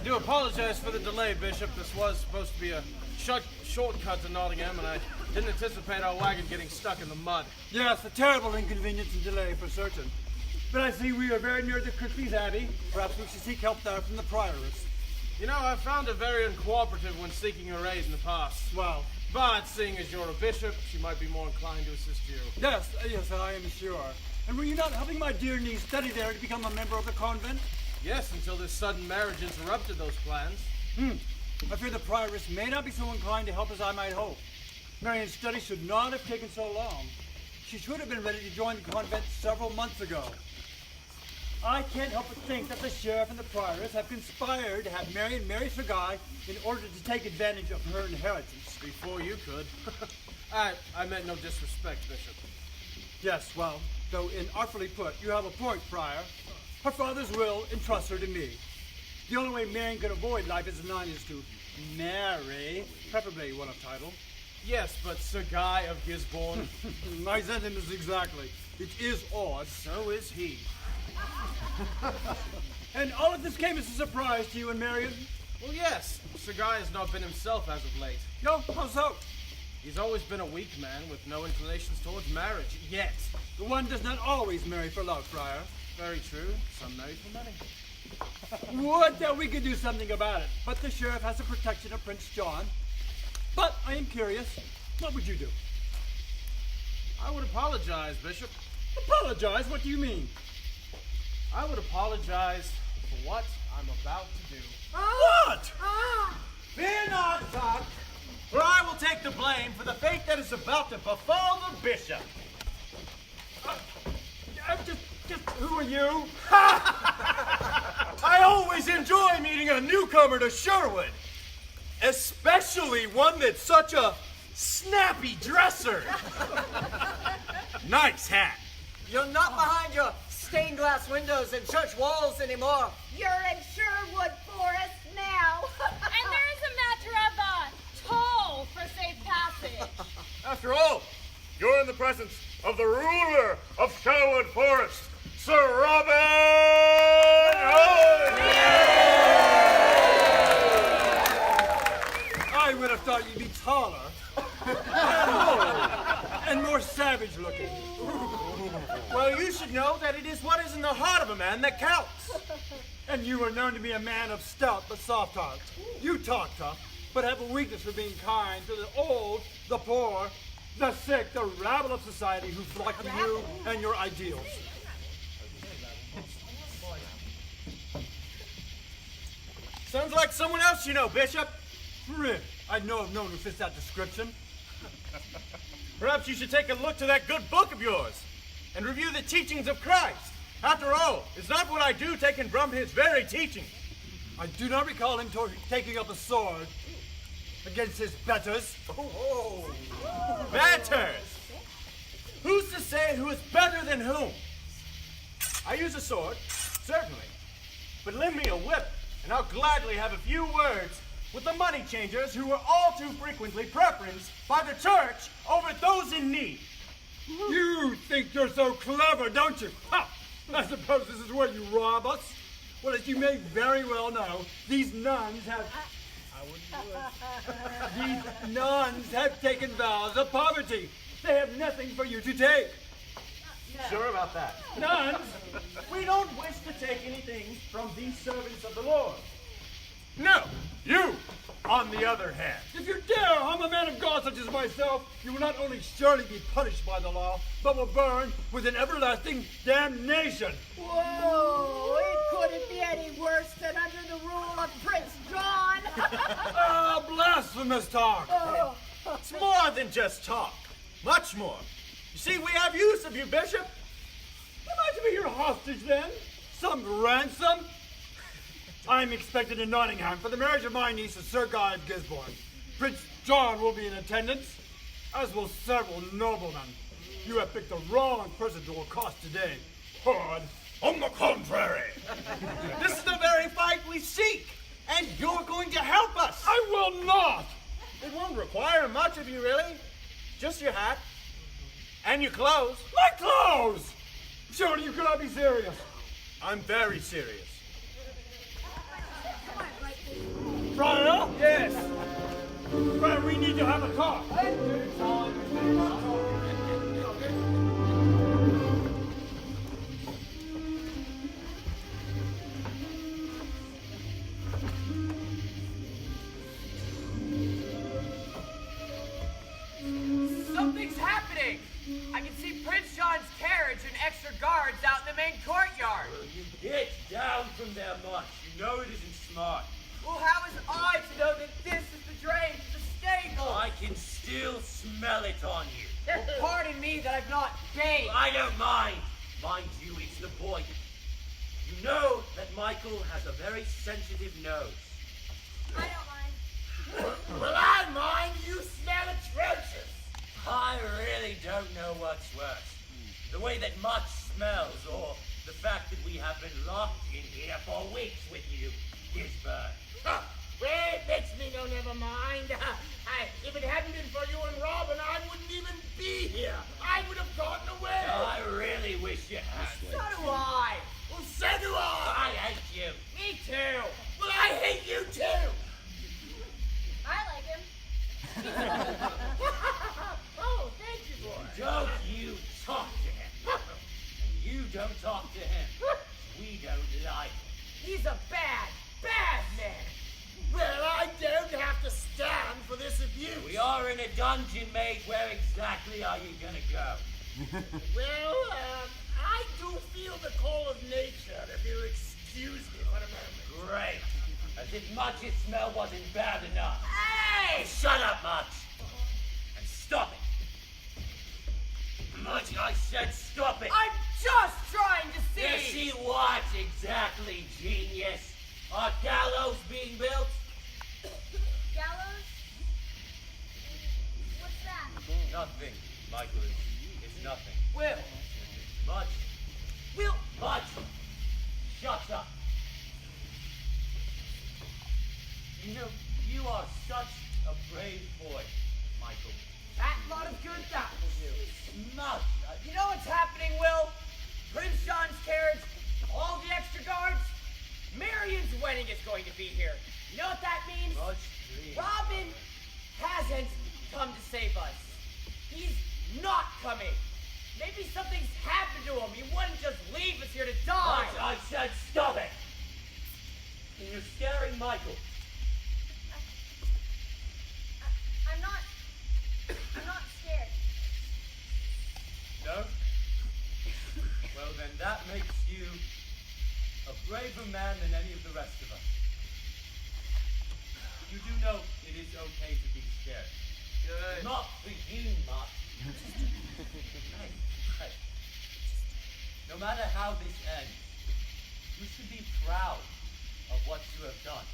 do apologize for the delay, Bishop. This was supposed to be a shortcut to Nottingham, and I didn't anticipate our wagon getting stuck in the mud. Yes, a terrible inconvenience and delay for certain. But I see we are very near the Crickleys Abbey. Perhaps we should seek help there from the prioress. You know, I found her very uncooperative when seeking her aid in the past. Well, But seeing as you're a bishop, she might be more inclined to assist you. yes, I am sure. And were you not helping my dear niece study there to become a member of the convent? Yes, until this sudden marriage interrupted those plans. I fear the prioress may not be so inclined to help as I might hope. Marian's study should not have taken so long. She should have been ready to join the convent several months ago. I can't help but think that the sheriff and the prioress have conspired to have Marian marry Sir Guy in order to take advantage of her inheritance. Before you could. I meant no disrespect, Bishop. Yes, well, though inartfully put, you have a point, Friar. Her father's will entrusts her to me. The only way Marian can avoid life as a nun is to marry, preferably one of title. Yes, but Sir Guy of Gisborne. My sentence exactly. It is odd. So is he. And all of this came as a surprise to you and Marian? Well, yes. Sir Guy has not been himself as of late. No, how so? He's always been a weak man with no inclinations towards marriage, yet. The one does not always marry for love, Friar. Very true. Some marry for money. Would that we could do something about it. But the sheriff has the protection of Prince John. But I am curious, what would you do? I would apologize, Bishop. Apologize? What do you mean? I would apologize for what I'm about to do. What? Fear not, Doc, for I will take the blame for the fate that is about to befall the bishop. Just who are you? I always enjoy meeting a newcomer to Sherwood, especially one that's such a snappy dresser. Nice hat. You're not behind your stained glass windows and church walls anymore. You're in Sherwood Forest now. And there is a matter of toll for safe passage. After all, you're in the presence of the ruler of Sherwood Forest, Sir Robin Hood! I would have thought you'd be taller. And more savage looking. Well, you should know that it is what is in the heart of a man that counts. And you are known to be a man of stout but soft heart. You talk tough, but have a weakness for being kind to the old, the poor, the sick, the rabble of society who flock to you and your ideals. Sounds like someone else you know, Bishop. Really, I know of no one who fits that description. Perhaps you should take a look to that good book of yours and review the teachings of Christ. After all, is not what I do taken from his very teaching. I do not recall him taking up a sword against his betters. Betters! Who's to say who is better than whom? I use a sword, certainly. But lend me a whip, and I'll gladly have a few words with the money changers who are all too frequently preferenced by the church over those in need. You think you're so clever, don't you? Ha! I suppose this is where you rob us. Well, as you may very well know, these nuns have taken vows of poverty. They have nothing for you to take. Sure about that? Nuns? We don't wish to take anything from these servants of the Lord. No, you, on the other hand. If you dare harm a man of God such as myself, you will not only surely be punished by the law, but will burn with an everlasting damnation. Whoa, it couldn't be any worse than under the rule of Prince John. Ah, blasphemous talk. It's more than just talk. Much more. You see, we have use of you, Bishop. Am I to be your hostage then? Some ransom? I'm expected in Nottingham for the marriage of my niece to Sir Guy of Gisborne. Prince John will be in attendance, as will several noblemen. You have picked the wrong person to accost today. Hood. On the contrary, This is the very fight we seek, and you're going to help us. I will not! It won't require much of you, really. Just your hat and your clothes. My clothes! Surely you cannot be serious. I'm very serious. need to have a talk. Something's happening! I can see Prince John's carriage and extra guards out in the main courtyard. You get down from there much. You know it isn't smart. Well, how was I to know that this is the drain to the stable? I can still smell it on you. Well, pardon me that I've not bathed. I don't mind. Mind you, it's the boy. You know that Michael has a very sensitive nose. I don't mind. Well, I mind. You smell atrocious. I really don't know what's worse. The way that Much smells, or the fact that we have been locked in here for weeks with you, Gisbert. Well, it makes me no never mind. If it hadn't been for you and Robin, I wouldn't even be here. I would have gotten away. I really wish you had. So do I. Well, so do I I. hate you. Me too. Well, I hate you too. I like him. Oh, thank you, boy. Don't you talk to him. And you don't talk to him. We don't like him. He's a bad, bad man. Well, I don't have to stand for this abuse. We are in a dungeon, mate. Where exactly are you gonna go? Well, I do feel the call of nature, if you'll excuse me for a moment. Great. As if Much's smell wasn't bad enough. Hey! Shut up, Much. And stop it. Much, I said stop it. I'm just trying to see. You see what exactly, genius? Are gallows being built? Gallows? What's that? Nothing, Michael. It's nothing. Will. Much. Will. Much. Shut up. You know, you are such a brave boy, Michael. That lot of good that will do. Much. You know what's happening, Will? Prince John's carriage, all the extra guards. Marian's wedding is going to be here. You know what that means? Much dream. Robin hasn't come to save us. He's not coming. Maybe something's happened to him. He wouldn't just leave us here to die. Much, I said stop it. And you're scaring Michael. I'm not scared. No? Well, then that makes you a braver man than any of the rest of us. You do know it is okay to be scared. Good. Not for you, Mutt. Hey. No matter how this ends, you should be proud of what you have done,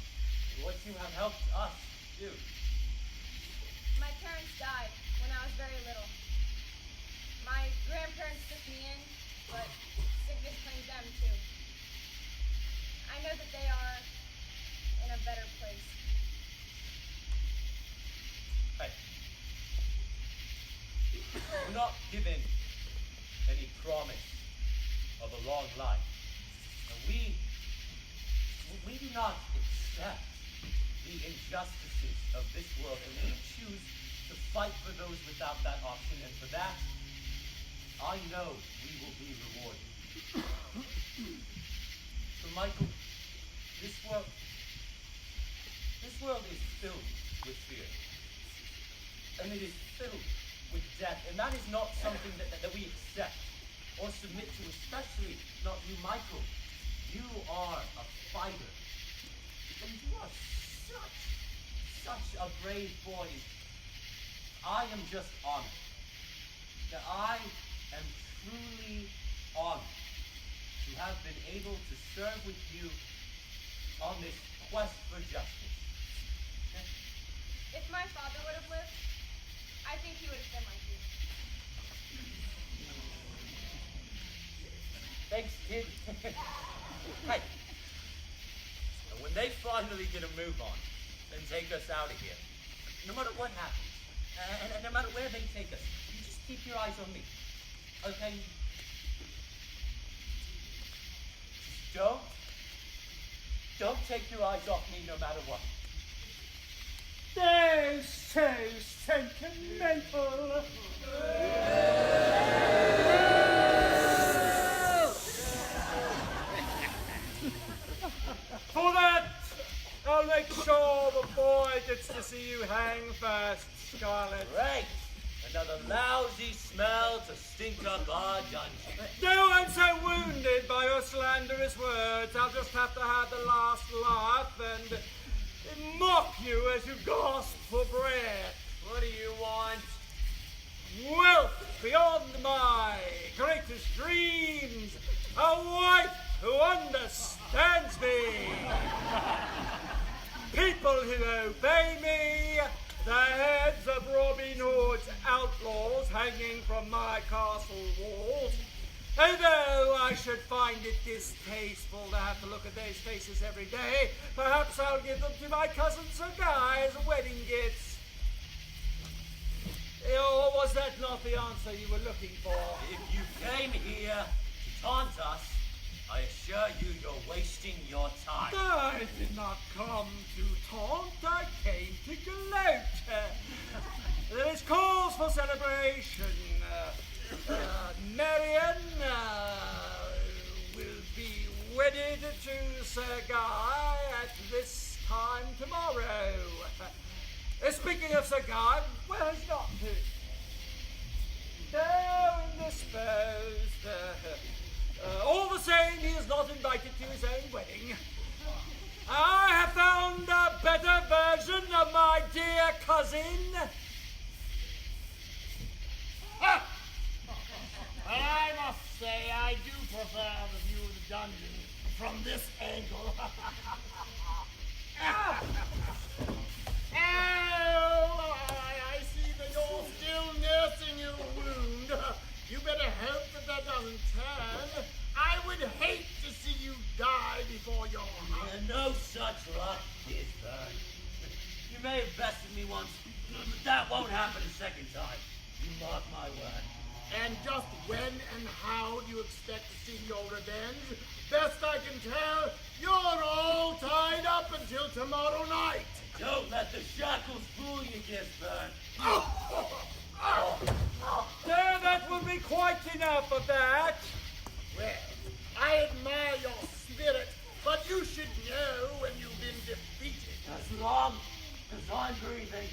what you have helped us do. My parents died when I was very little. My grandparents took me in, but sickness claimed them too. I know that they are in a better place. Hey. We're not given any promise of a long life. And we do not accept the injustices of this world, and we choose to fight for those without that option, and for that, I know we will be rewarded. So, Michael, this world is filled with fear. And it is filled with death, and that is not something that we accept or submit to, especially not you, Michael. You are a fighter, and you are such a brave boy. I am just honored. That I am truly honored to have been able to serve with you on this quest for justice. If my father would have lived, I think he would have been like you. Thanks, kid. Hey. And when they finally get a move on and take us out of here, no matter what happens, and no matter where they take us, you just keep your eyes on me. Okay? Just don't take your eyes off me no matter what. They're so sentimental. For that, I'll make sure the boy gets to see you hang first, Scarlet. Right. Another lousy smell to stink up our dungeon. No, I'm so wounded by your slanderous words. I'll just have to have the last laugh and mock you as you gasp for breath. What do you want? Wealth beyond my greatest dreams. A wife who understands me. People who obey me. The heads of Robin Hood's outlaws hanging from my castle walls. Although I should find it distasteful to have to look at those faces every day, perhaps I'll give them to my cousin Sir Guy as a wedding gift. Or was that not the answer you were looking for? If you came here to taunt us, I assure you you're wasting your time. I did not come to taunt, I came to gloat. There is cause for celebration. Marian will be wedded to Sir Guy at this time tomorrow. Speaking of Sir Guy, where has he gone to? So indisposed. All the same, he is not invited to his own wedding. I have found a better version of my dear cousin. I must say, I do prefer the view of the dungeon from this angle. Oh, I see that you're still nursing your wound. You better hope that doesn't turn. I would hate to see you die before your heart. No such luck, Gisburn. You may have bested me once, but that won't happen a second time. You mark my word. And just when and how do you expect to see your revenge? Best I can tell, you're all tied up until tomorrow night. Don't let the shackles fool you, Gisburn. There, that will be quite enough of that. Well, I admire your spirit, but you should know when you've been defeated. As long as I'm breathing,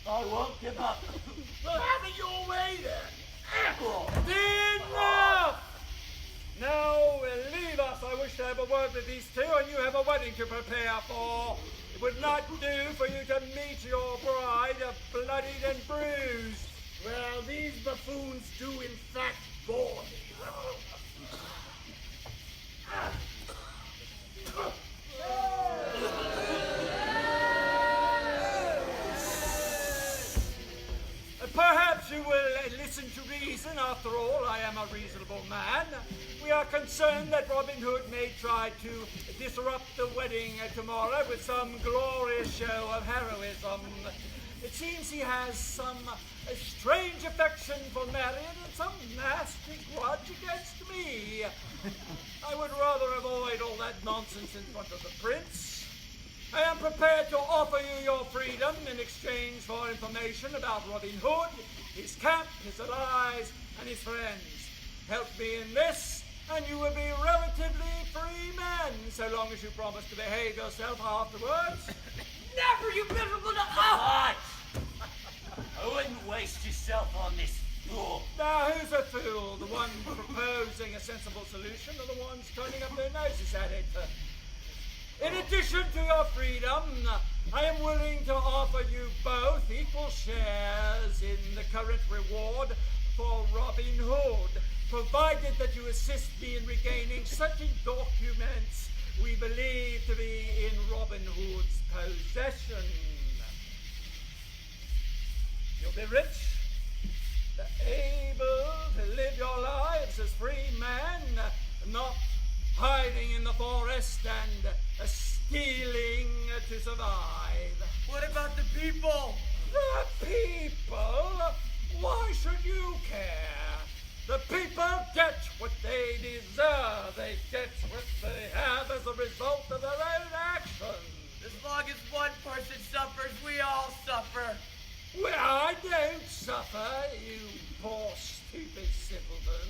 I won't give up. Well, have it your way then. Enough! Now, leave us. I wish to have a word with these two, and you have a wedding to prepare for. It would not do for you to meet your bride bloodied and bruised. Well, these buffoons do in fact bore me. Perhaps you will listen to reason. After all, I am a reasonable man. We are concerned that Robin Hood may try to disrupt the wedding tomorrow with some glorious show of heroism. It seems he has some strange affection for Marian and some nasty grudge against me. I would rather avoid all that nonsense in front of the prince. I am prepared to offer you your freedom in exchange for information about Robin Hood, his camp, his allies, and his friends. Help me in this, and you will be relatively free men, so long as you promise to behave yourself afterwards. Never, you miserable What? I wouldn't waste yourself on this fool. Now, who's a fool? The one proposing a sensible solution, or the ones turning up their noses at it? In addition to your freedom, I am willing to offer you both equal shares in the current reward for Robin Hood, provided that you assist me in regaining certain documents we believe to be in Robin Hood's possession. You'll be rich, able to live your lives as free men, not hiding in the forest and stealing to survive. What about the people? The people? Why should you care? The people get what they deserve. They get what they have as a result of their own actions. As long as one person suffers, don't suffer, you poor stupid simpleton.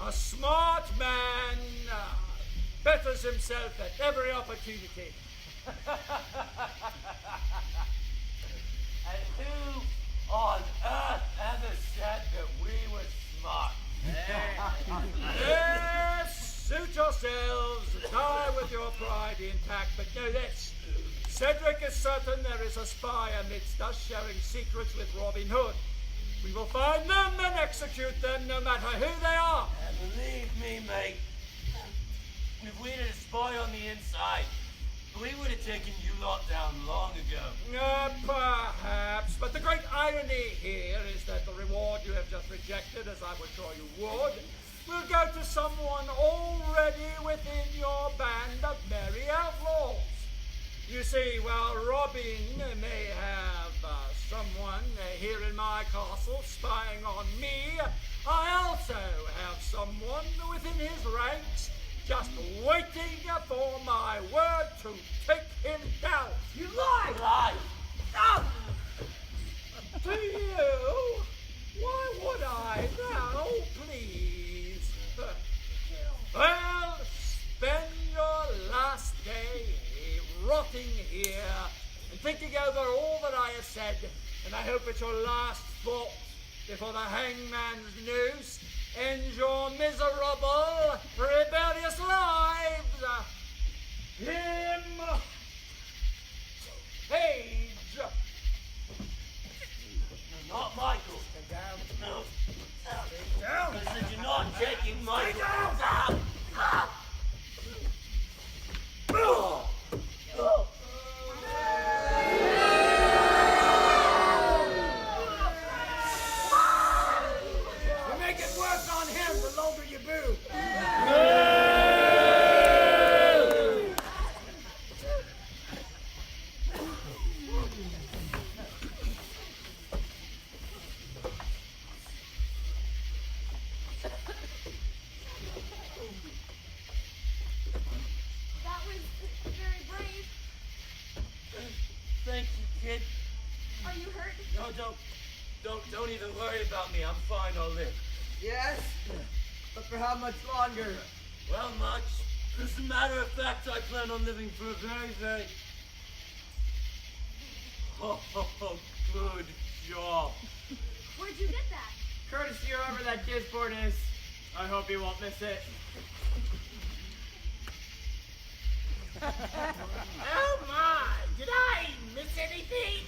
A smart man betters himself at every opportunity. And who on earth ever said that we were smart? Yes, suit yourselves, die with your pride intact, but know this. Cedric is certain there is a spy amidst us sharing secrets with Robin Hood. We will find them and execute them no matter who they are. And believe me, mate, if we had a spy on the inside, we would have taken you lot down long ago. Perhaps, but the great irony here is that the reward you have just rejected, as I was sure you would, will go to someone already within your band of merry outlaws. You see, while Robin may have someone here in my castle spying on me, I also have someone within his ranks just waiting for my word to take him down. You lie! To you? Why would I now, please? Well, spend your last day rotting here and thinking over all that I have said, and I hope it's your last thought before the hangman's noose ends your miserable, rebellious lives. Him, Page. Not Michael. Stay down. No. Stay down. I said you're not taking Michael. Stay down. You make it worse on him the longer you boo. That was very brave. Thank you, kid. Are you hurt? No, don't even worry about me. I'm fine. I'll live. Yes? But for how much longer? Well, much. As a matter of fact, I plan on living for a very... Oh, good job. Where'd you get that? Courtesy whoever that Gisborne is. I hope he won't miss it. Oh my! Did I miss anything?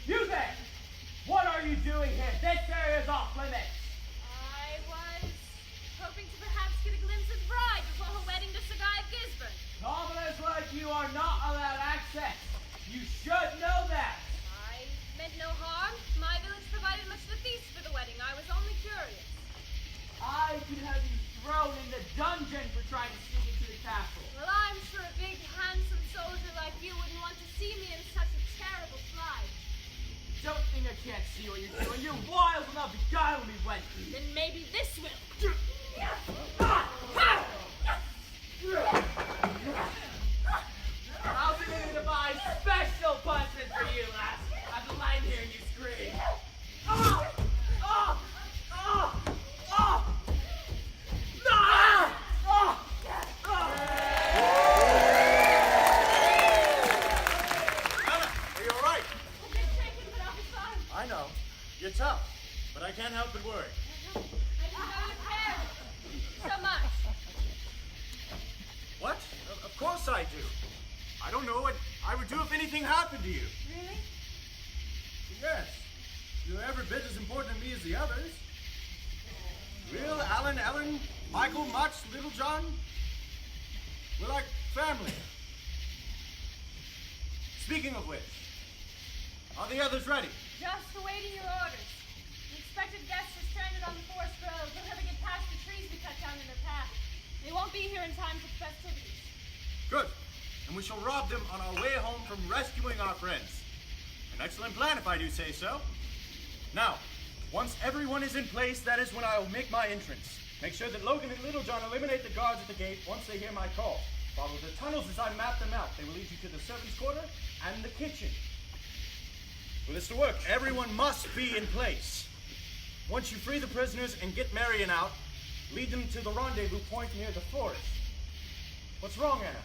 You there! What are you doing here? This area is off limits! I was hoping to perhaps get a glimpse of the bride before her wedding to Sir Guy of Gisborne. Commoners like you are not allowed access. You should know that. I meant no harm. My village provided much of the feast for the wedding. I was only curious. I could have you thrown in the dungeon for trying to sneak into the castle. Well, I'm sure a big, handsome soldier like you wouldn't want to see me in such a terrible plight. Don't think I can't see what you're doing. You're wild enough to beguile me, Wendy. Then maybe this will. I'll be able to buy special punishment for you, lass. I've been lying here and you scream. Are you all right? A bit shaken, but I'll be fine. I know. You're tough, but I can't help but worry. I didn't know you cared so much. What? Of course I do. I don't know what I would do if anything happened to you. Really? Yes. You're every bit as important to me as the others. Will, Alan, Ellen, Michael, Much, Little John. We're like family. Speaking of which, are the others ready? Just awaiting your orders. The expected guests are stranded on the forest road. They'll never get past the trees we cut down in their path. They won't be here in time for the festivities. Good. And we shall rob them on our way home from rescuing our friends. An excellent plan, if I do say so. Now, Once everyone is in place, that is when I will make my entrance. Make sure that Logan and Little John eliminate the guards at the gate once they hear my call. Follow the tunnels as I map them out. They will lead you to the servants' quarter and the kitchen. For this to work, everyone must be in place. Once you free the prisoners and get Marian out, lead them to the rendezvous point near the forest. What's wrong, Anna?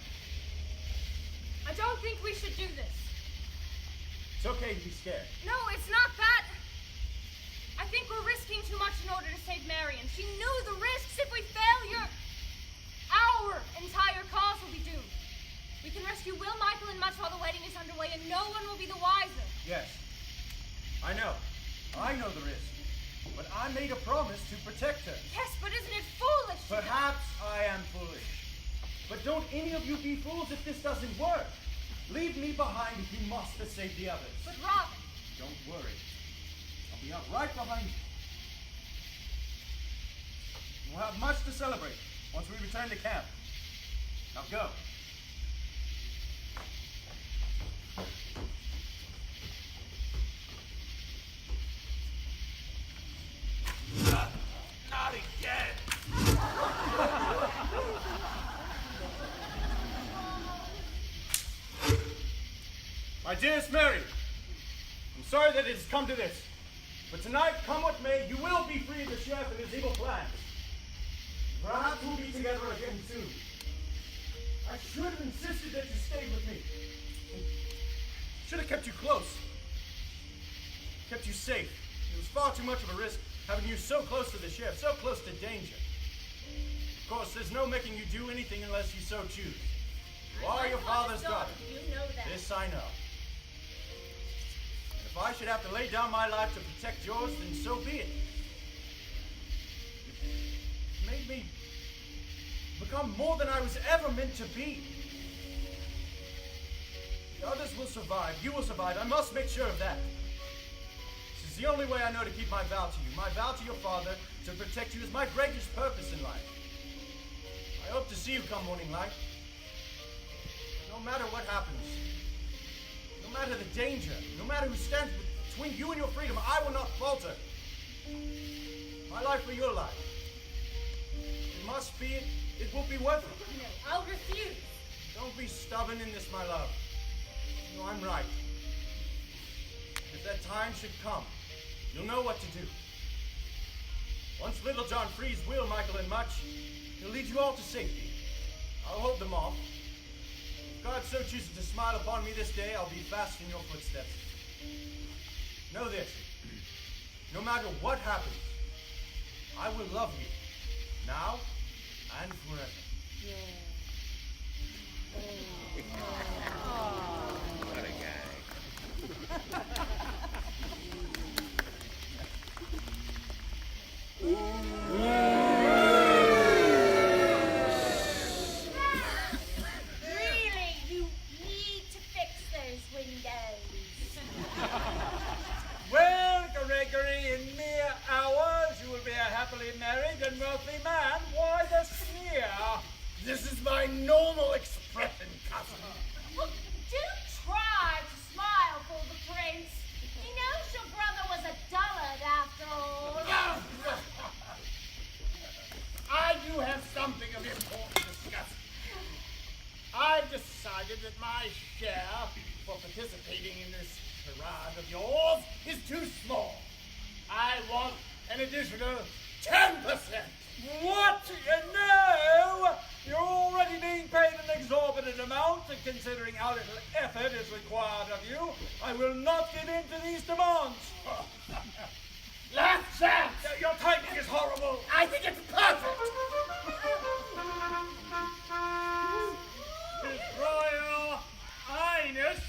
I don't think we should do this. It's okay to be scared. No, it's not that. I think we're risking too much in order to save Marian. She knew the risks. If we fail, our entire cause will be doomed. We can rescue Will, Michael, and Much while the wedding is underway, and no one will be the wiser. Yes, I know. I know the risk. But I made a promise to protect her. Yes, but isn't it foolish? Perhaps I am foolish. But don't any of you be fools if this doesn't work. Leave me behind if you must to save the others. But Robin... Don't worry. I'll be up right behind you. We'll have much to celebrate once we return to camp. Now go. Not again. My dearest Mary, I'm sorry that it has come to this. But tonight, come what may, you will be free of the sheriff and his evil plans. Perhaps we'll be together again soon. I should have insisted that you stayed with me. Should have kept you close. Kept you safe. It was far too much of a risk having you so close to the sheriff, so close to danger. Of course, there's no making you do anything unless you so choose. You are your father's daughter. You know that. This I know. And if I should have to lay down my life to protect yours, then so be it. It made me become more than I was ever meant to be. The others will survive. You will survive. I must make sure of that. This is the only way I know to keep my vow to you. My vow to your father to protect you is my greatest purpose in life. I hope to see you come morning light. No matter what happens, no matter the danger, no matter who stands between you and your freedom, I will not falter. My life for your life. It must be, it will be worth it. No, I'll refuse. Don't be stubborn in this, my love. You know I'm right. If that time should come, you'll know what to do. Once Little John frees Will, Michael, and Much, he'll lead you all to safety. I'll hold them off. If God so chooses to smile upon me this day, I'll be fast in your footsteps. Know this, no matter what happens, I will love you, now and forever. What a guy. Really, you need to fix those windows. Well, Gregory, in mere hours you will be a happily married and wealthy man. Why the sneer? This is my normal expression, cousin. Well, do try to smile for the prince. He knows your brother was a dullard after all. I do have something of importance to discuss. I've decided that my share for participating in this charade of yours is too small. I want an additional 10%. What? No! You're already being paid an exorbitant amount, and considering how little effort is required of you, I will not give in to these demands. Last chance! Your timing is horrible. I think it's perfect! His Royal Highness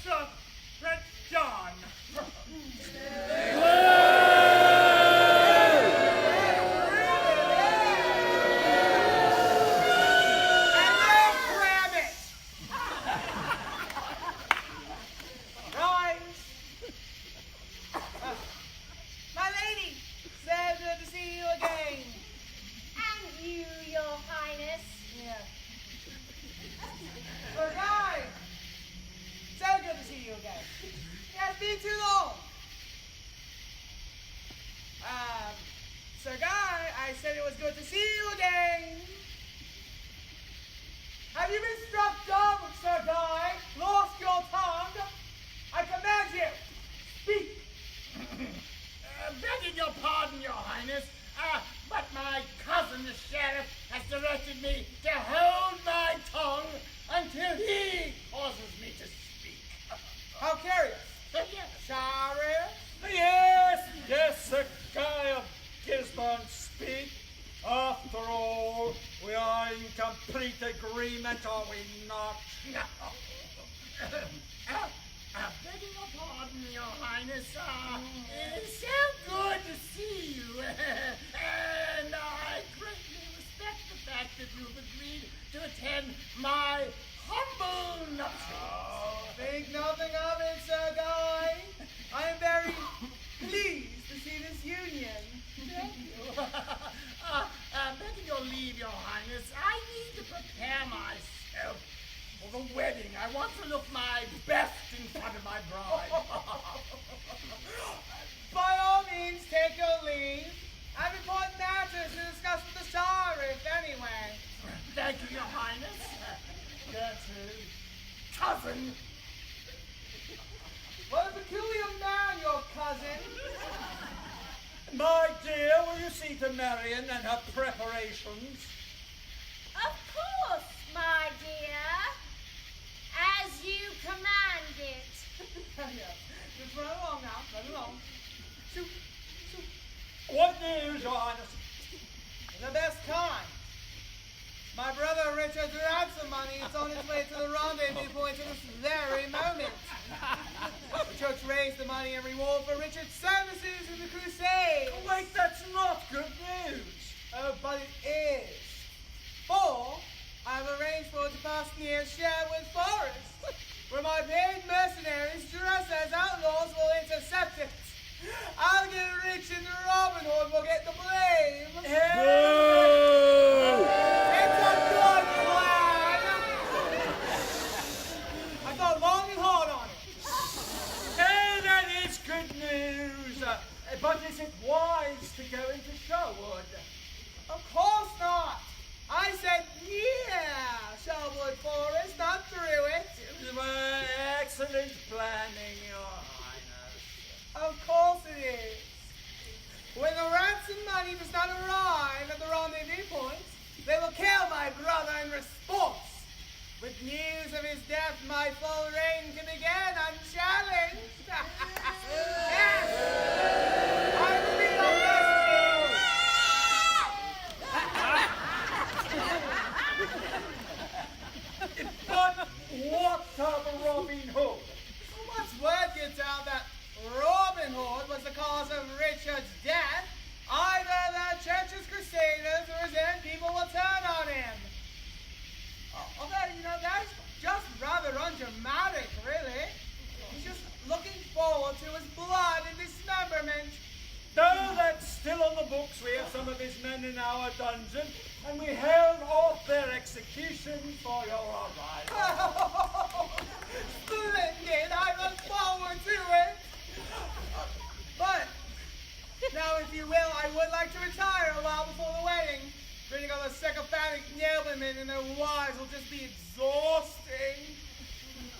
Prince John. My lady, so good to see you again. And you, your highness. Yeah. Well, guys, so good to see you again. It has been too long. I said it was good to see you again. Have you been struck dumb, Sir Guy? Lost your tongue? I command you, speak. Begging your pardon, Your Highness, but my cousin, the sheriff, has directed me to hold my tongue until he causes me to speak. How curious. Yes. Sheriff? Yes, Sir Guy of Gisborne, speak. After all, we are in complete agreement, are we not? Begging your pardon, Your Highness, it is so good to see you, and I greatly respect the fact that you've agreed to attend my humble nuptials. Oh, think nothing of it, Sir Guy. I am very pleased to see this union. Thank you. Begging your leave, Your Highness, I need to prepare myself for the wedding. I want to look my best in front of my bride. By all means, take your leave. I have important matters to discuss with the sheriff anyway. Thank you, Your Highness. Gertrude, cousin. What a peculiar man, your cousin. My dear, will you see to Marian and her preparations? Of course, my dear. As you commanded. Yes. Just run along now. Run along. Shoot. What news, Your Highness? The best kind. My brother Richard's ransom money is on its way to the rendezvous point at this very moment. The church raised the money in reward for Richard's services in the crusade. Oh, wait, that's not good news. Oh, but it is. For I've arranged for it to pass near Sherwood Forest, where my paid mercenaries dressed as outlaws will intercept it. I'll get rich and Robin Hood will get the blame. It's a good plan. I thought long and hard on it. That is good news. But is it wise to go into Sherwood? Of course not. I said near Sherwood Forest, not through it. Excellent planning, Your Highness. Of course it is. When the ransom money does not arrive at the rendezvous point, they will kill my brother in response. With news of his death, my full reign can begin unchallenged. Yes! I will be your But what of Robin Hood? Once word gets out that Robin Hood was the cause of Richard's death, either the church's crusaders or his own people will turn on him. Although, that's just rather undramatic, really. He's just looking forward to his blood and dismemberment. Though that's still on the books, we have some of his men in our dungeon, and we held off their execution for your arrival. Oh, splendid! I look forward to it. But, now if you will, I would like to retire a while before the wedding. Reading all the sycophantic noblemen and their wives will just be exhausting.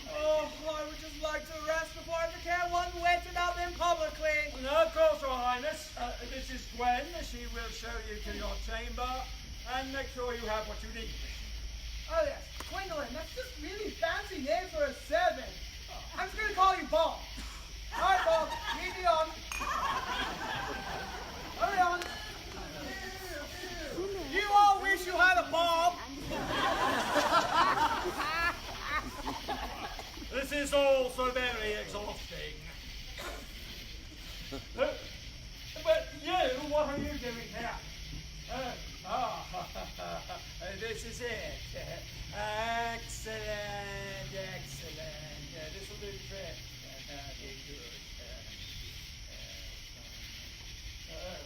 Oh, I would just like to rest before I have to care one whit about them publicly. No, of course, Your Highness. This is Gwen. She will show you to your chamber and make sure you have what you need. Oh yes, Gwendolyn, that's just really fancy name for a servant. I'm just gonna call you Bob. All right, Bob, lead me on. Hurry on. You all wish you had a Bob. This is all so very exhausting. But you, what are you doing here? This is it. Excellent. This will do the trick. Good.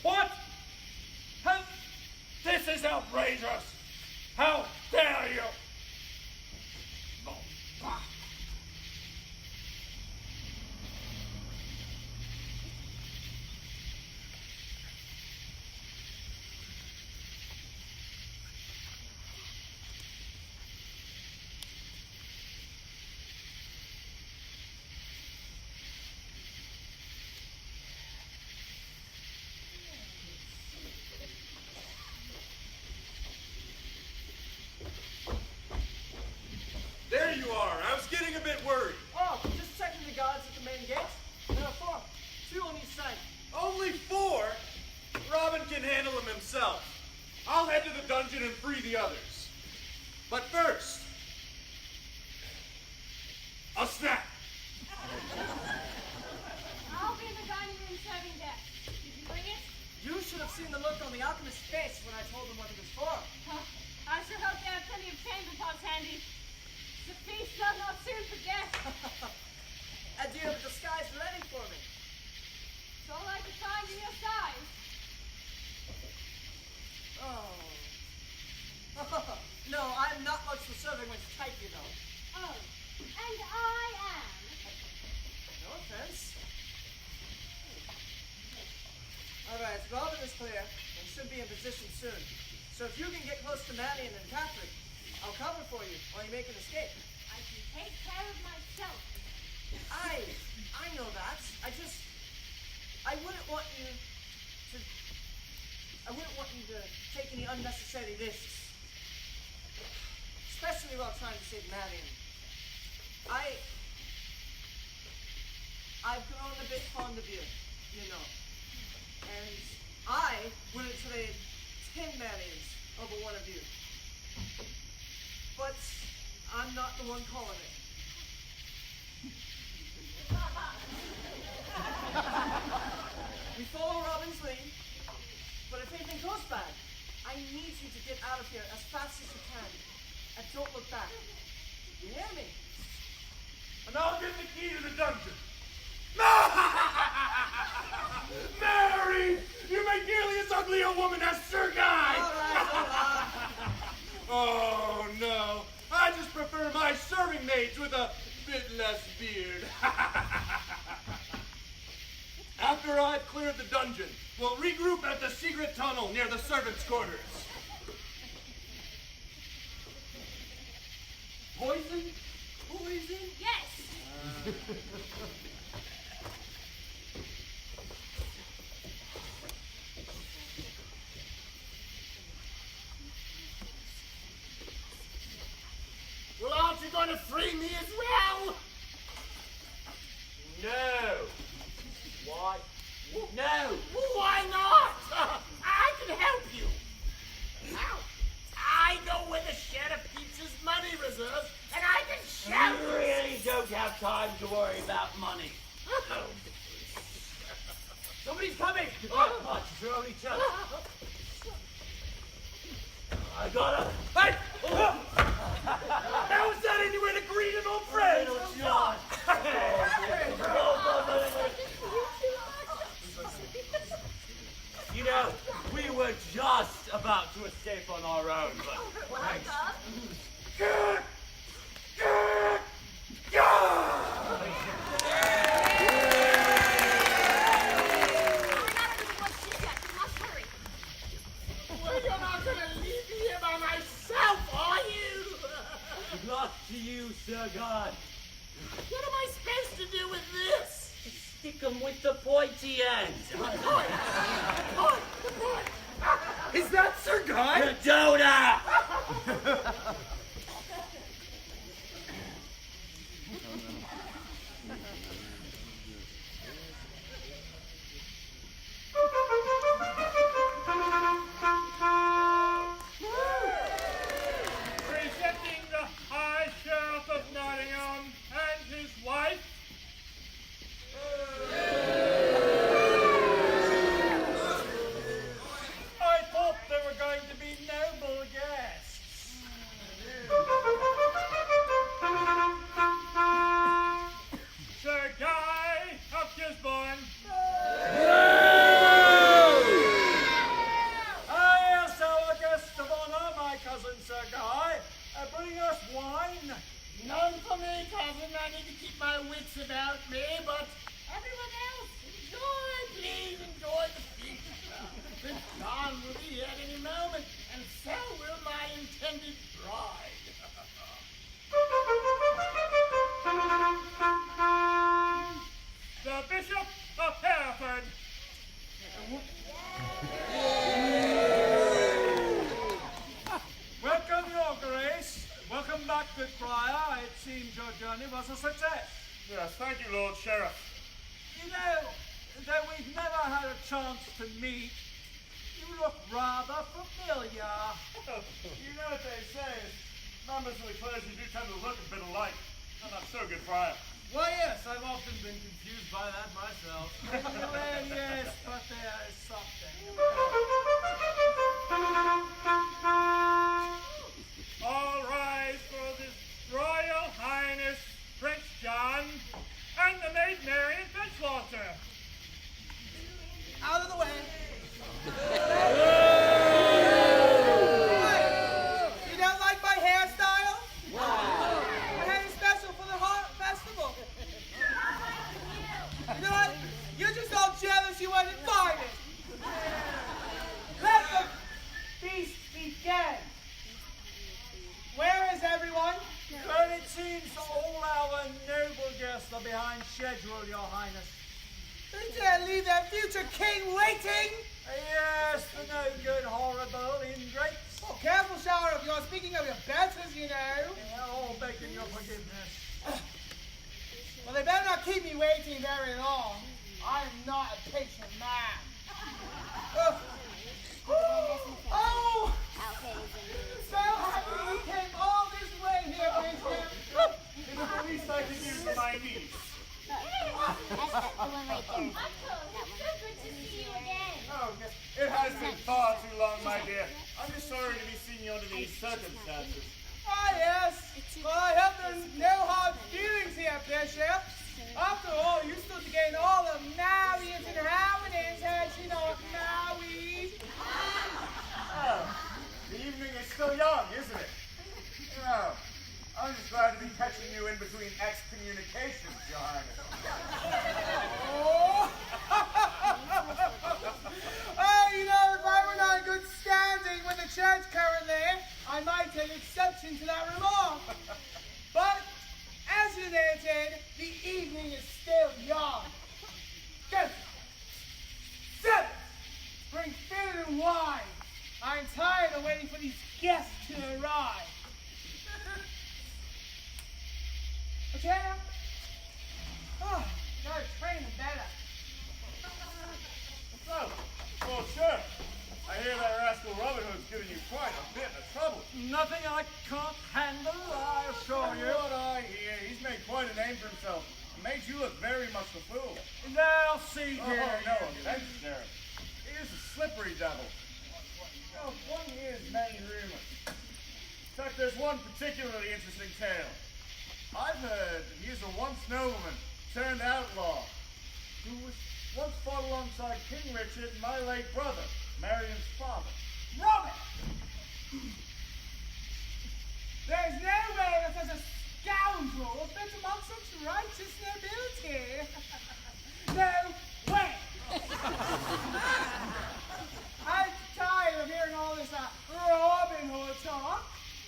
What? This is outrageous! How dare you! abduction and free the others. But first, a snack. I'll be in the dining room serving death. Did you bring it? You should have seen the look on the alchemist's face when I told him what it was for. I sure hope they have plenty of chamber pots handy. The feast they'll not soon forget. And do you have a disguise ready for me? It's all I could find in your size. Oh. No, I'm not much for serving when it's tight, you know. Oh, and I am. No offense. All right, Robin is clear and should be in position soon. So if you can get close to Marian and Catherine, I'll cover for you while you make an escape. I can take care of myself. I know that. I wouldn't want you to take any unnecessary risks. Especially while trying to save Marian. I've grown a bit fond of you, you know. And I wouldn't trade 10 Marians over one of you. But I'm not the one calling it. We follow Robin's lead, but if anything goes bad, I need you to get out of here as fast as you can. And don't look back. You hear me? And I'll get the key to the dungeon. Mary! You make nearly as ugly a woman as Sir Guy! All right. Oh, no. I just prefer my serving maids with a bit less beard. After I've cleared the dungeon, we'll regroup at the secret tunnel near the servants' quarters. Poison? Poison? Yes. Well, aren't you going to free me as well? No. Why? No. Why not? I can help you. How? I know where the sheriff keeps his money reserves, and I can show You really don't have time to worry about money. Somebody's coming! Oh, it's your only chance. I got her. Hey! How is that any way to greet an old friend? Little John. You know, we were just about to escape on our own, but thanks. Well, you're not going to leave me here by myself, are you? Good luck to you, Sir God. What am I supposed to do with this? Stick 'em with the pointy end. Is that Sir Guy? The donor! Presenting the High Sheriff of Nottingham and his wife. I thought there were going to be noble guests. Sir Guy of Gisborne. I also a guest of honor, my cousin Sir Guy. Bring us wine. None for me, cousin. I need to keep my wits about me, but Everyone else. enjoy, please enjoy the feast. Prince John will be here at any moment, and so will my intended bride. The Bishop of Hereford. Welcome, Your Grace. Welcome back, good friar. It seems your journey was a success. Yes, thank you, Lord Sheriff. You know, though we've never had a chance to meet, you You look rather familiar. You know what they say is members of the clergy do tend to look a bit alike. I'm not so good, Friar. Why, yes, I've often been confused by that myself. Well, yes, but there is something. All rise for His Royal Highness Prince John and the maid Marian Fitzwalter. Out of the way. You don't like my hairstyle? I had it special for the festival. You know what? You're just all jealous you weren't invited. Let the feast begin. Where is everyone? Well, it seems all our noble guests are behind schedule, Your Highness. They dare leave their future king waiting? Yes, the no good, horrible ingrates. Oh, careful, shower, if you're speaking of your betters, you know. They are all begging your forgiveness. Well, they better not keep me waiting very long. I am not a patient man. Oh! So happy you came all this way here, Bishop. It's the least I can do for my niece. That's the one right there. Uncle, it's so good to see you again. Oh, yes. It has been far too long, my dear. I'm just sorry to be seeing you under these circumstances. Ah, yes. Well, I hope there's no hard feelings here, Bishop. After all, you stood to gain all the Marians and inhabitants had she not married. Oh, the evening is still young, isn't it? You know, I'm just glad to be catching you in between excommunications, Your Highness. Oh! Oh, you know, if I were not in good standing with the church currently, I might take exception to that remark. But, as you noted, the evening is still young. Good. 7. Bring food and wine. I'm tired of waiting for these guests to arrive. A chair? Oh, gotta train them better. So, well, sure. I hear that rascal Robin Hood's giving you quite a bit of trouble. Nothing I can't handle, I assure you. What I hear, he's made quite a name for himself. He made you look very much the fool. Now, see Oh, here. no offense, Sheriff. He is a slippery devil. You know, one hears many rumors. In fact, there's one particularly interesting tale. I've heard that he is a once nobleman turned outlaw who was once fought alongside King Richard and my late brother, Marian's father. Robin! There's no way that such a scoundrel fits among such righteous nobility. No way! I'm tired of hearing all this Robin Hood talk.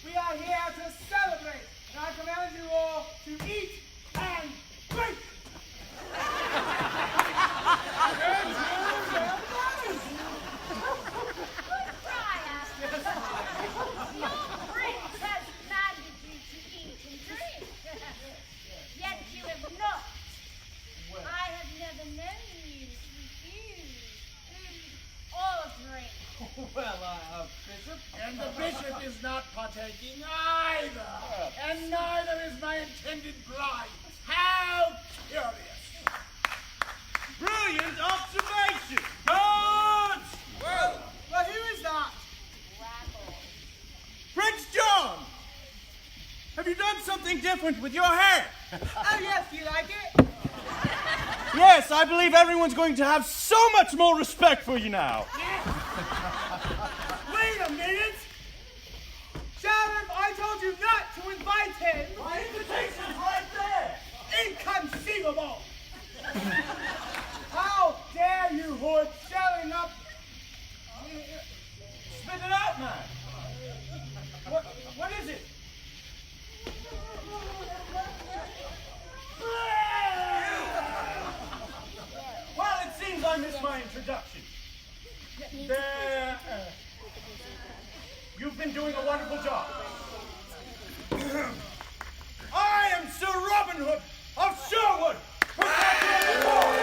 We are here to celebrate, and I command you all to eat and drink. Your prince has commanded you to eat and drink. Yet you have not. I have never known you to refuse food or drink. Well, Bishop. And the bishop is not partaking either. And neither is my intended bride. How curious. Brilliant observation! Well, who is that? Rabble. Prince John! Have you done something different with your hair? Oh, yes, do you like it? Yes, I believe everyone's going to have so much more respect for you now. Wait a minute! Sheriff, I told you not to invite him! My invitation's right there! Inconceivable! How dare you, Hood, showing up? Spit it out, man! What is it? Well, it seems I missed my introduction. You've been doing a wonderful job. I am Sir Robin Hood of Sherwood, protector of the court.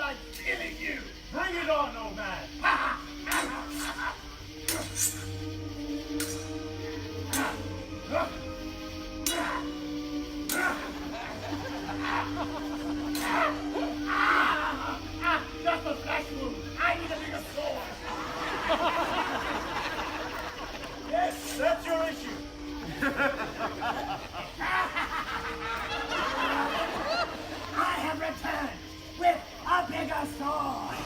like killing you. Bring it on, old man. Just a flesh wound. I need a bigger sword. Yes, that's your issue. I have returned with a bigger sword.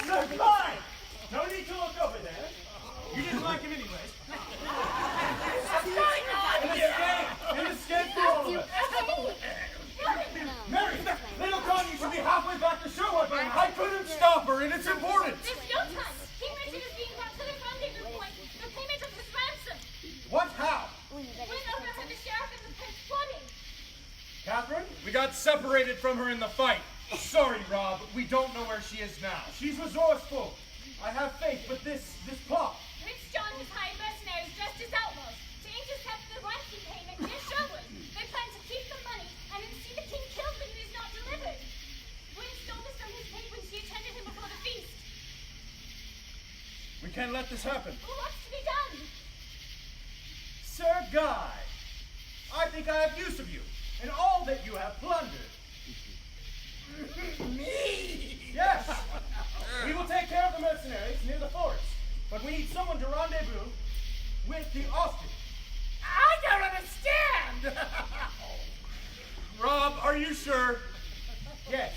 Sir, fine. No need to look over there. You didn't like him anyways. An escape for all of us. Mary, little John, you should be halfway back to Sherwood by now. I couldn't stop her, and it's important. There's no time. King Richard is being brought to the rendezvous point for payment of his ransom. What? How? Went overheard the sheriff and the prince plotting. Catherine? We got separated from her in the fight. Sorry, Rob, but we don't know where she is now. She's resourceful. I have faith, but this plot. Prince John has hired mercenaries dressed as outlaws to intercept the ransom payment near Sherwood. They plan to keep the money and then see the king killed when it is not delivered. Gwyn stole this from his maid when she attended him before the feast. We can't let this happen. Well, what's to be done? Sir Guy, I think I have use of you and all that you have plundered. Me? Yes! We will take care of the mercenaries near the forest, but we need someone to rendezvous with the Austin. I don't understand. Rob, are you sure? Yes.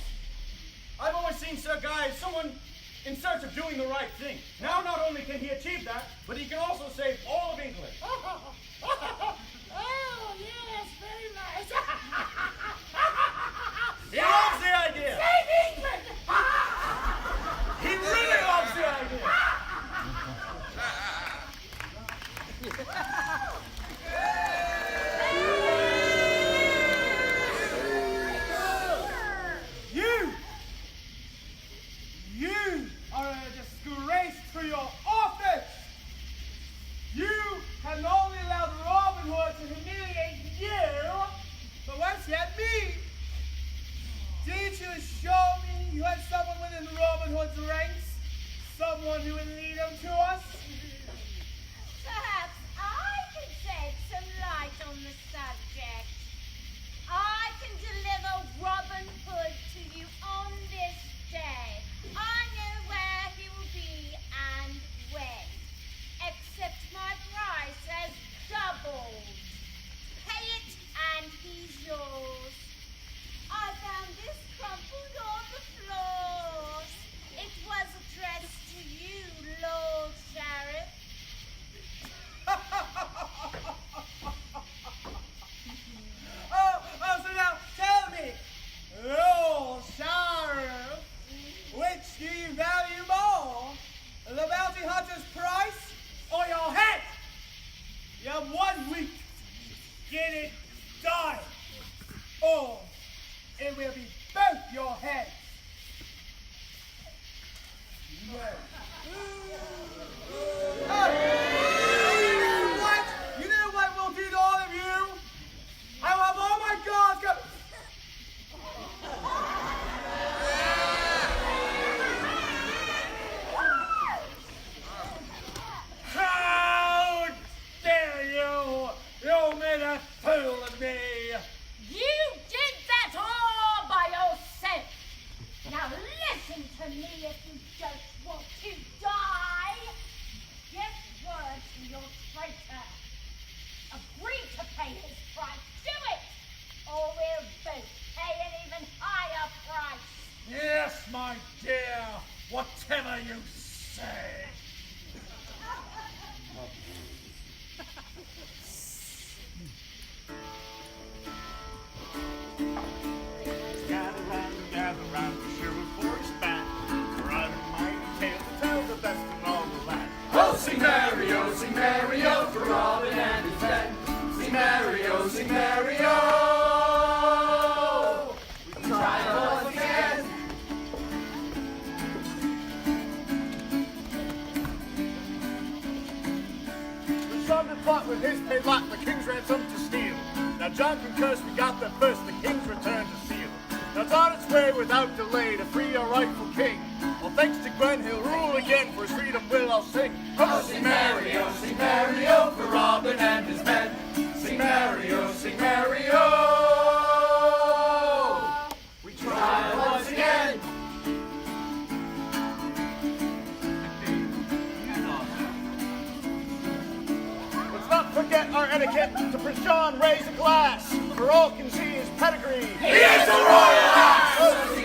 I've always seen Sir Guy as someone in search of doing the right thing. Now not only can he achieve that, but he can also save all of England. Oh, yes, very nice. He loves the idea! Save England! He really loves the idea! You are a disgrace to your office. You have not only allowed Robin Hood to humiliate you, but worse yet, me. Didn't you show me you had someone within Robin Hood's ranks? Someone who would lead him to us? Perhaps I can shed some light on the subject. I can deliver Robin Hood to you on this day. I know where he will be and when. Except my price has doubled. Pay it and he's yours. I found this crumpled on the floor. It was addressed to you, Lord Sheriff. So now tell me, Lord Sheriff, which do you value more? The bounty hunter's price or your head? You have 1 week. Get it done. Or it will be both your heads. You know what we'll do to all of you? I will have all my guards go. How dare you! You made a fool of me! You did that all by yourself. Now listen to me if you don't want to John concurs we got there first, the king's return to seal. Now it's on its way without delay to free our rightful king. Well, thanks to Gwen, he'll rule again, for his freedom will I'll sing. Oh, sing Mario, for Robin and his men. Sing Mario, we try once again. Let's not forget our etiquette. To Prince John raise a glass, for all can see his pedigree. He is a royal ass! Oh, sing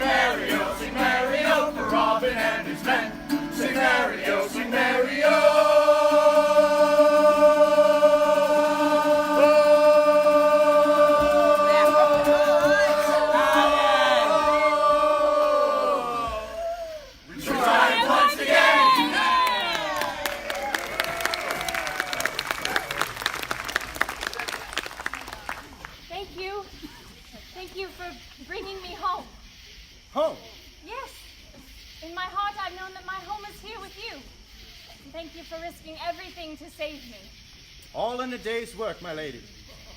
Mario, for Robin and his men. Sing Mario, We try once again! Thank you. Thank you for bringing me home. Home? Yes. In my heart, I've known that my home is here with you. And thank you for risking everything to save me. All in a day's work, my lady.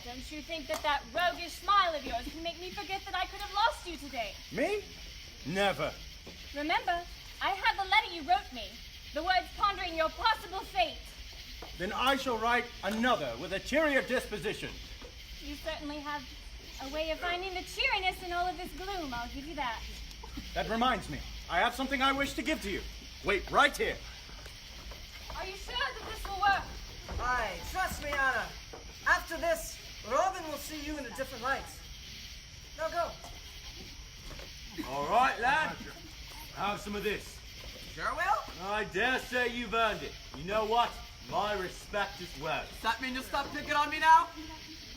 Don't you think that that roguish smile of yours can make me forget that I could have lost you today? Me? Never. Remember, I have the letter you wrote me. The words pondering your possible fate. Then I shall write another with a cheerier disposition. You certainly have a way of finding the cheeriness in all of this gloom, I'll give you that. That reminds me, I have something I wish to give to you. Wait right here. Are you sure that this will work? Aye, trust me, Anna. After this, Robin will see you in a different light. Now go. All right, lad. Have some of this. Sure will. I dare say you've earned it. You know what? My respect as well. Does that mean you'll stop picking on me now?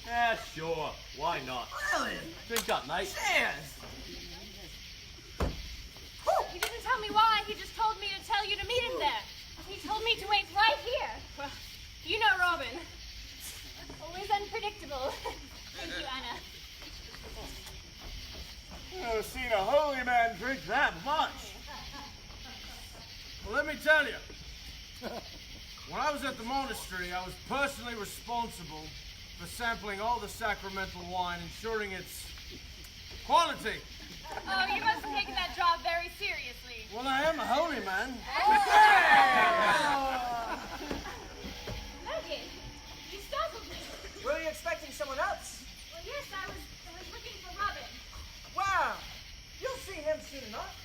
Yeah, sure. Why not? Really? Drink up, mate. Cheers. He didn't tell me why, he just told me to tell you to meet him there. He told me to wait right here. Well, you know Robin. Always unpredictable. Thank you, Anna. I've never seen a holy man drink that much. Well, let me tell you. When I was at the monastery, I was personally responsible for sampling all the sacramental wine, ensuring its quality. Oh, you must have taken that job very seriously. Well, I am a holy man. Logan, you startled me. Were you expecting someone else? Well, yes, I was looking for Robin. Wow. You'll see him soon enough.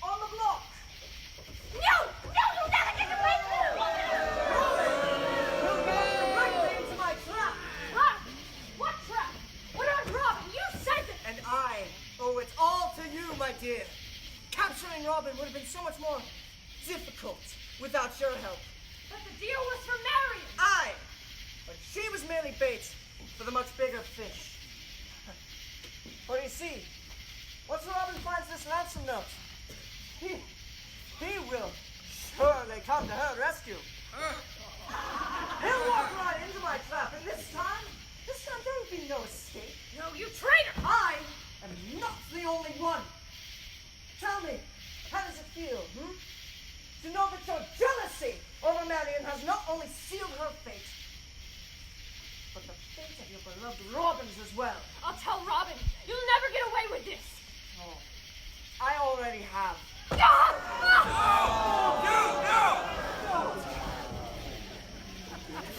On the block. No! You'll never get away from him! He'll go directly into my trap. Trap? What trap? What on Robin? You said that. And I owe it all to you, my dear. Capturing Robin would have been so much more difficult without your help. But the deal was for Marian. Aye, but she was merely bait for the much bigger fish. For you see, once Robin finds this ransom note, he will surely come to her rescue. He'll walk right into my trap, and this time there will be no escape. No, you traitor! I am not the only one. Tell me, how does it feel, to know that your jealousy over Marian has not only sealed her fate, but the fate of your beloved Robin's as well? I'll tell Robin. You'll never get away with this. Oh, I already have.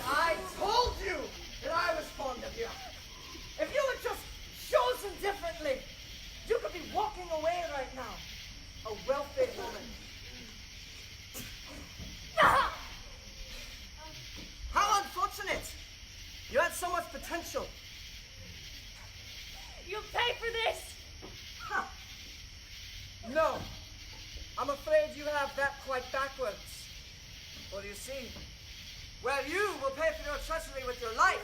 I told you that I was fond of you. If you had just chosen differently, you could be walking away right now, a well-fed woman. How unfortunate! You had so much potential. You'll pay for this. Huh. No, I'm afraid you have that quite backwards. Well, you see, where you will pay for your treachery with your life,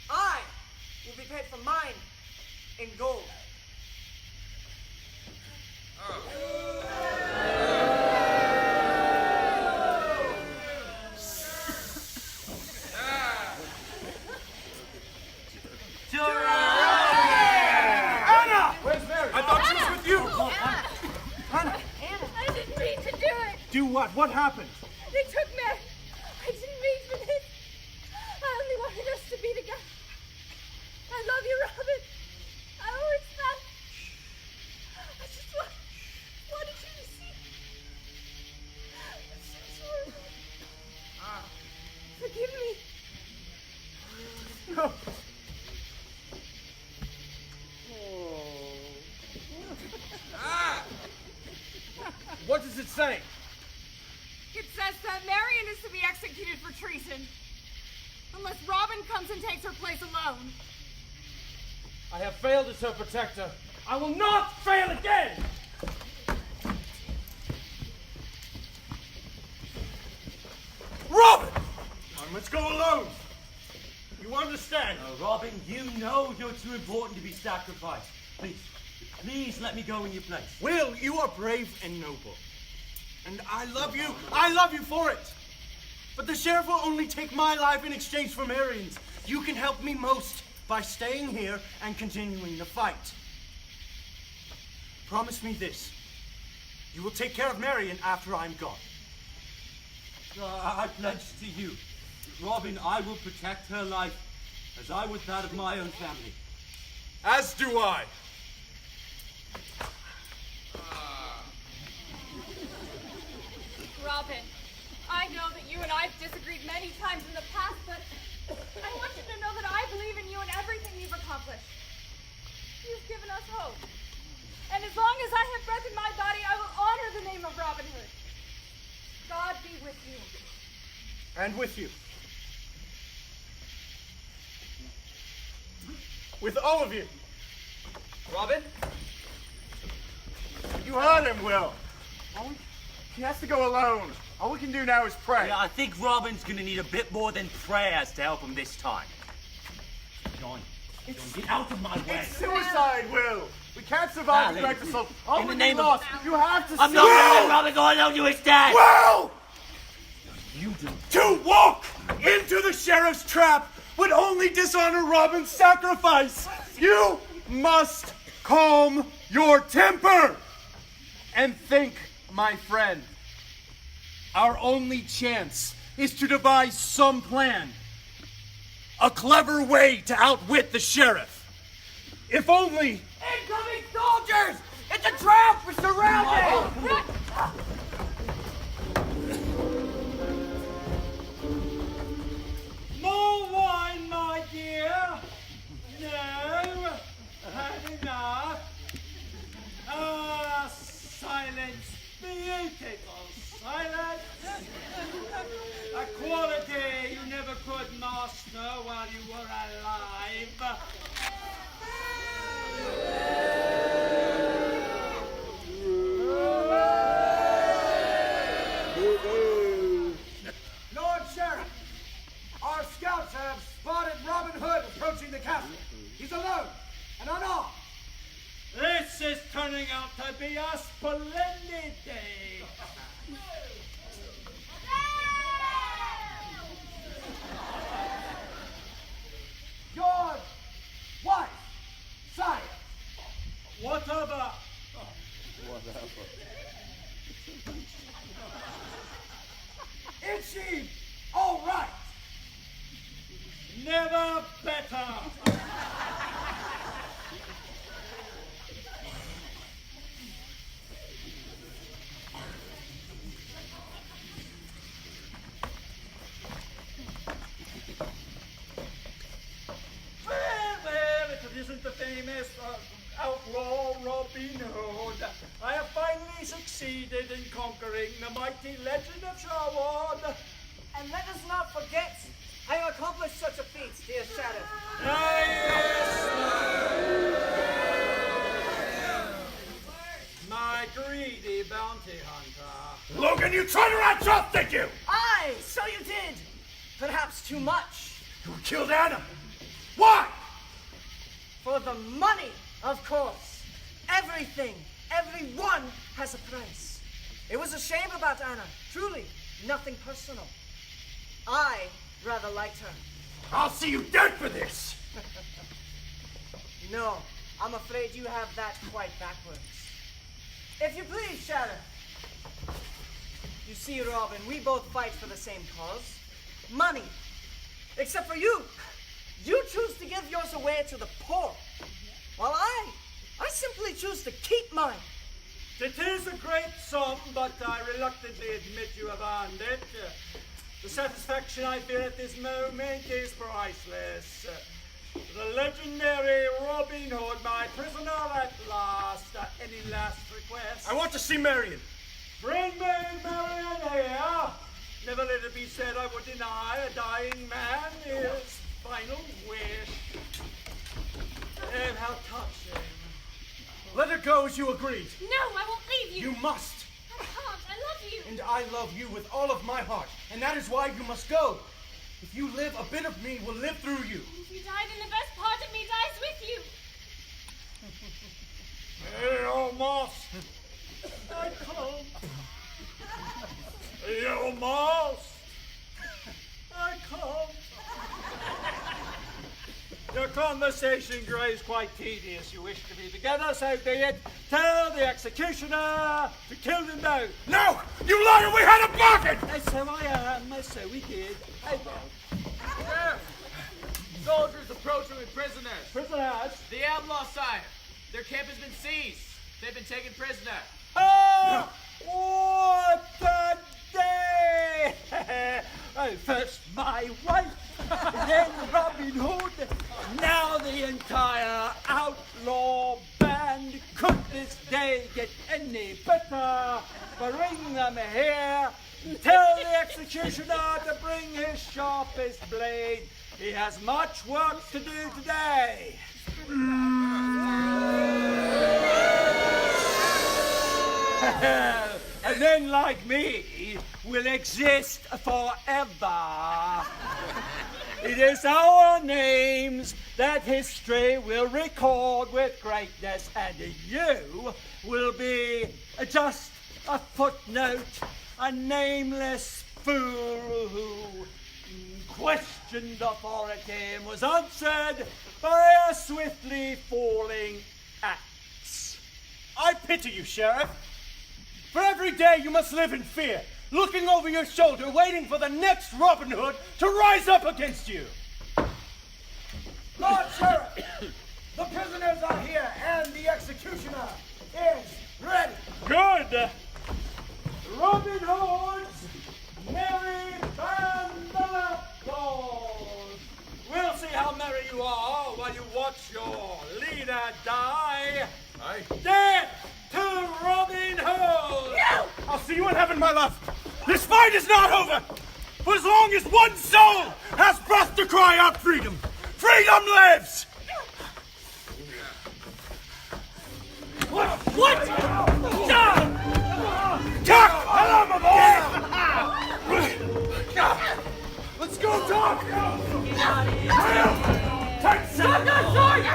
I will be paid for mine in gold. Anna! Where's Mary? I thought she was with you. Anna! I didn't mean to do it. Do what? What happened? They took me. I didn't mean for this. I only wanted us to be together. alone. I have failed as her protector. I will not fail again! Robin! I must go alone. You understand? Robin, you know you're too important to be sacrificed. Please let me go in your place. Will, you are brave and noble. And I love you. I love you for it. But the sheriff will only take my life in exchange for Marian's. You can help me most by staying here and continuing the fight. Promise me this. You will take care of Marian after I'm gone. I pledge to you, Robin, I will protect her life as I would that of my own family. As do I. Robin, I know that you and I have disagreed many times in the past, but I want you to know that I believe in you and everything you've accomplished. You've given us hope. And as long as I have breath in my body, I will honor the name of Robin Hood. God be with you. And with you. With all of you. Robin? You heard him, Will. He has to go alone. All we can do now is pray. Yeah, I think Robin's gonna need a bit more than prayers to help him this time. John, get out of my way. It's suicide, Will. We can't survive the direct assault. All In the we name can of- lost. You have to I'm not gonna let Robin go alone to his death! Will! You do. To walk into the sheriff's trap would only dishonor Robin's sacrifice. You must calm your temper and think, my friend. Our only chance is to devise some plan. A clever way to outwit the sheriff. If only... Incoming soldiers! It's a trap! We're surrounded! More wine, my dear. No, had enough. Ah, silence, beautiful silence. A quality you never could master while you were alive. Lord Sheriff, our scouts have spotted Robin Hood approaching the castle. He's alone and unarmed. This is turning out to be a splendid day. Your wife, sire. Whatever. Is she all right? Never better. Well, if it isn't the famous outlaw Robin Hood, I have finally succeeded in conquering the mighty legend of Sherwood. And let us not forget how you accomplished such a feat, dear Sheriff. My greedy bounty hunter. Logan, you tried to rat off, did you? Aye, so you did. Perhaps too much. You killed Anna. Why? For the money, of course. Everything, everyone has a price. It was a shame about Anna. Truly, nothing personal. I rather liked her. I'll see you dead for this. No, I'm afraid you have that quite backwards. If you please, Sheriff. You see, Robin, we both fight for the same cause. Money. Except for you. You choose to give yours away to the poor. While I simply choose to keep mine. It is a great sum, but I reluctantly admit you have earned it. The satisfaction I feel at this moment is priceless. The legendary Robin Hood, my prisoner at last. Any last requests? I want to see Marian. Bring me Marian here. Never let it be said I would deny a dying man his final wish. go as you agreed. No, I won't leave you. You must. I can't. I love you. And I love you with all of my heart. And that is why you must go. If you live, a bit of me will live through you. If you die, then the best part of me dies with you. Hey, old moss. I come. Hey, old moss. I come. Your conversation grows quite tedious. You wish to be together, so be it. Tell the executioner to kill them both. No! You liar! We had a bargain! So I am, so we did. Oh well. Soldiers approaching with prisoners. Prisoners. The outlaw sire. Their camp has been seized. They've been taken prisoner. Oh, what a day! Oh, first my wife, then Robin Hood, now the entire outlaw band. Could this day get any better? Bring them here. Tell the executioner to bring his sharpest blade. He has much work to do today. And then, like me, will exist forever. It is our names that history will record with greatness, and you will be just a footnote, a nameless fool who questioned authority and was answered by a swiftly falling axe. I pity you, Sheriff. For every day you must live in fear, looking over your shoulder, waiting for the next Robin Hood to rise up against you. Lord Sheriff, the prisoners are here, and the executioner is ready. Good. Robin Hood's merry band of outlaws. We'll see how merry you are while you watch your leader die. Aye. Death to Robin Hood! I'll see you in heaven, my love. This fight is not over. For as long as one soul has breath to cry out freedom, freedom lives! What? Doc! Hello, my boy! Let's go, Doc! Stop that sword!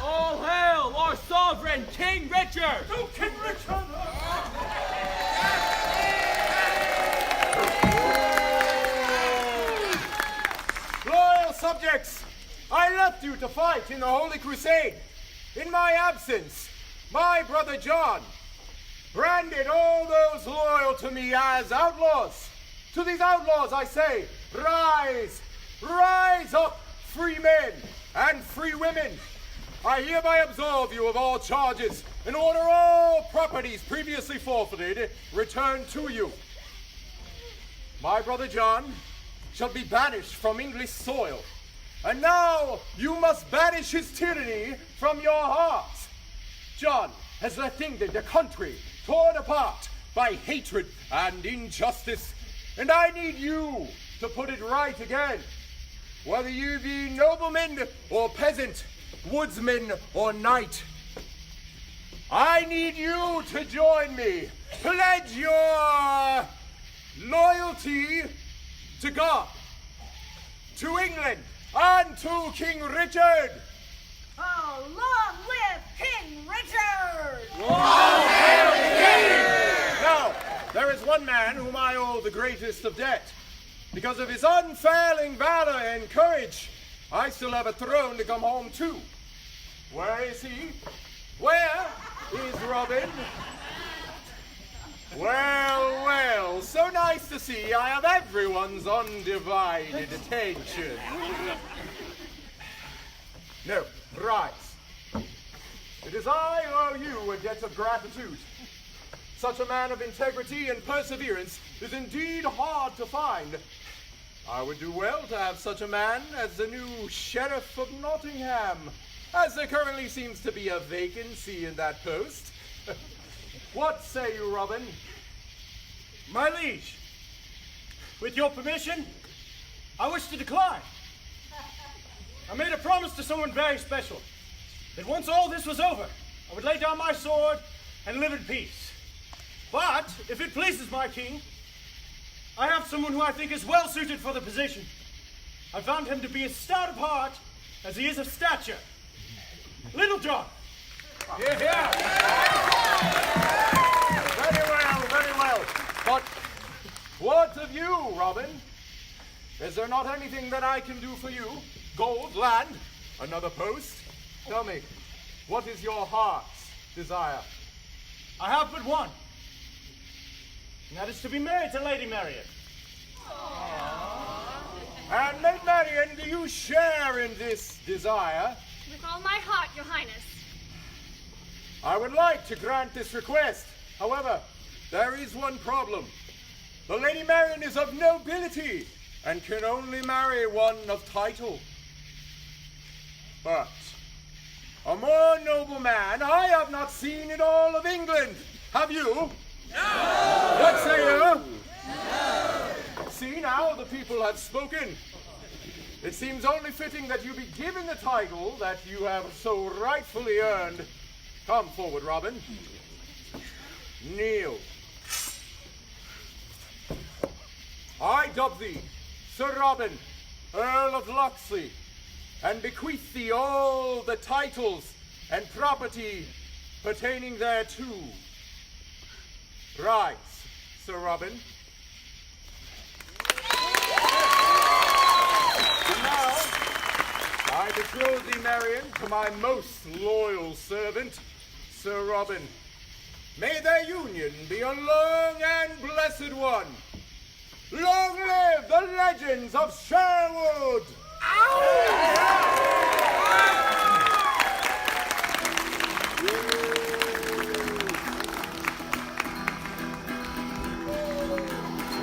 All hail our sovereign, King Richard! Oh, King Richard! Loyal subjects, I left you to fight in the Holy Crusade. In my absence, my brother John branded all those loyal to me as outlaws. To these outlaws I say, rise, rise up, free men, and free women. I hereby absolve you of all charges and order all properties previously forfeited returned to you. My brother John shall be banished from English soil, and now you must banish his tyranny from your hearts. John has left England a country torn apart by hatred and injustice, and I need you to put it right again. Whether you be nobleman or peasant, woodsman or knight, I need you to join me. Pledge your loyalty to God, to England, and to King Richard. Oh, long live King Richard! Long hail the king! Now, there is one man whom I owe the greatest of debt. Because of his unfailing valor and courage, I still have a throne to come home to. Where is he? Where is Robin? Well, well, so nice to see I have everyone's undivided attention. No, rise. It is I who owe you a debt of gratitude. Such a man of integrity and perseverance is indeed hard to find. I would do well to have such a man as the new Sheriff of Nottingham, as there currently seems to be a vacancy in that post. What say you, Robin? My liege, with your permission, I wish to decline. I made a promise to someone very special, that once all this was over, I would lay down my sword and live in peace. But, if it pleases my king, I have someone who I think is well suited for the position. I found him to be as stout of heart as he is of stature. Little John. Here, here. Very well, very well. But what of you, Robin? Is there not anything that I can do for you? Gold, land, another post? Tell me, what is your heart's desire? I have but one. And that is to be married to Lady Marian. And Maid Marian, do you share in this desire? With all my heart, Your Highness. I would like to grant this request. However, there is one problem. The Lady Marian is of nobility and can only marry one of title. But a more noble man I have not seen in all of England. Have you? No! What say you? No! See, now the people have spoken. It seems only fitting that you be given the title that you have so rightfully earned. Come forward, Robin. Kneel. I dub thee Sir Robin, Earl of Locksley, and bequeath thee all the titles and property pertaining thereto. Rise, Sir Robin. And now, I betroth thee, Marian, to my most loyal servant, Sir Robin. May their union be a long and blessed one. Long live the legends of Sherwood!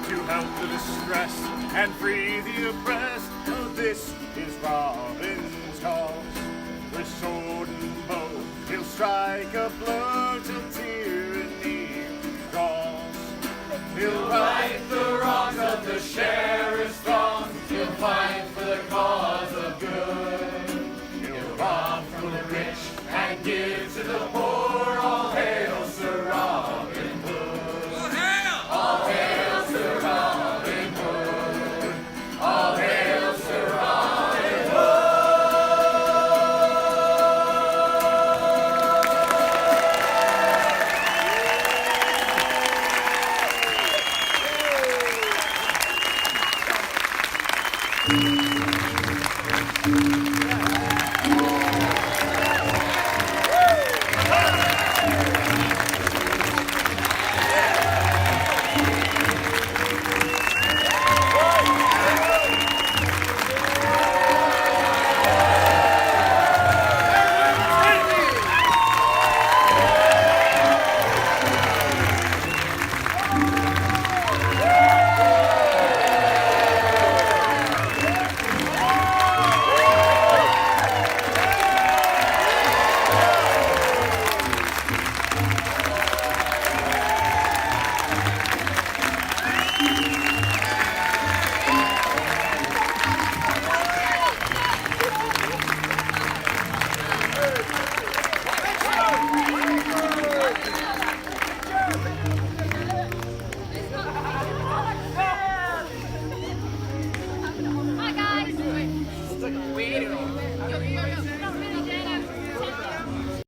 To help the distressed and free the oppressed, oh, this is Robin's cause. With sword and bow, he'll strike a blow till tyranny draws. He'll right the wrongs of the sheriff's throng. He'll fight for the cause of good. He'll rob from the rich and give to the poor. All hail Sir Robin Hood. All hail! All hail Sir Robin Hood. All hail Sir Robin Hood. Thank you.